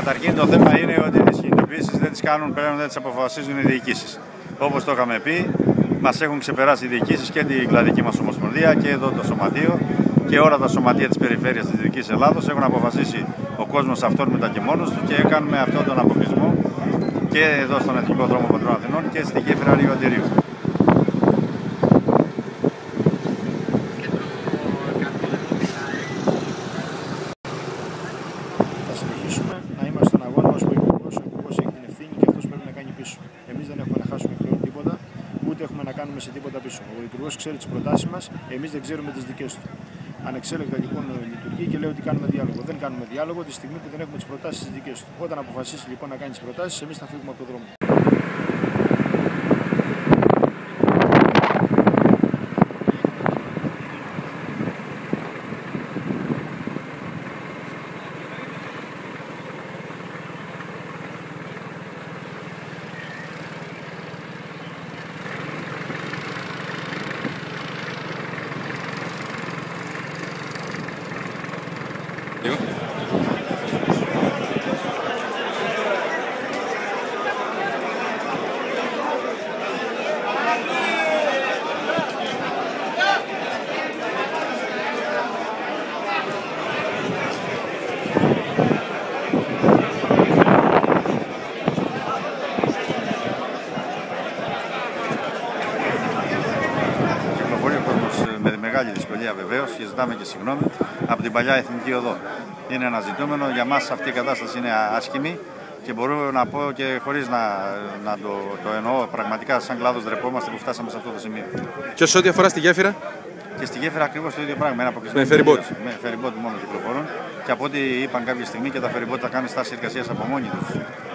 Καταρχήν το θέμα είναι ότι τις κινητοποιήσεις δεν τις κάνουν πλέον, δεν τις αποφασίζουν οι διοικήσεις. Όπως το είχαμε πει, μας έχουν ξεπεράσει οι διοικήσεις και την κλαδική μας ομοσπονδία και εδώ το σωματείο και όλα τα σωματεία της περιφέρειας της Δυτικής Ελλάδος. Έχουν αποφασίσει ο κόσμος αυτόρμητα και μόνος του και κάνουμε αυτόν τον αποκλεισμό και εδώ στον Εθνικό Δρόμο Πατρών Αθηνών και στη γέφυρα Αγίου Αντιρίου. Θα συνεχίσουμε να είμαστε στον αγώνα μας που ο Υπουργός έχει την ευθύνη και αυτός πρέπει να κάνει πίσω. Εμείς δεν έχουμε να χάσουμε πλέον τίποτα, ούτε έχουμε να κάνουμε σε τίποτα πίσω. Ο Υπουργός ξέρει τις προτάσεις μας, εμείς δεν ξέρουμε τις δικές του. Ανεξέλεκτα λοιπόν λειτουργεί και λέει ότι κάνουμε διάλογο. Δεν κάνουμε διάλογο τη στιγμή που δεν έχουμε τις προτάσεις τις δικές του. Όταν αποφασίσει λοιπόν να κάνει τις προτάσεις, εμείς θα φύγουμε από τον δρόμο. Με μεγάλη δυσκολία βεβαίως και ζητάμε και συγγνώμη από την παλιά Εθνική Οδό. Είναι ένα ζητούμενο, για μας αυτή η κατάσταση είναι άσχημη και μπορώ να πω και χωρίς να το εννοώ πραγματικά σαν κλάδος ντρεπόμαστε που φτάσαμε σε αυτό το σημείο. Και σε ό,τι αφορά στη γέφυρα? Και στη γέφυρα ακριβώς το ίδιο πράγμα. Με φεριμπότ. Με φεριμπότ μόνο κυκλοφορούν και από ό,τι είπαν κάποια στιγμή και τα φεριμπότ θα κάνουν στάση εργασίας από μόνοι τους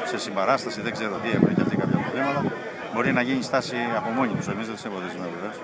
σε συμπαράσταση, δεν ξέρω τι έχουν και αυτοί κάποια προβλήματα. Μπορεί να γίνει στάση από μόνοι τους, εμείς δεν τους εμποδίζουμε βεβαίως.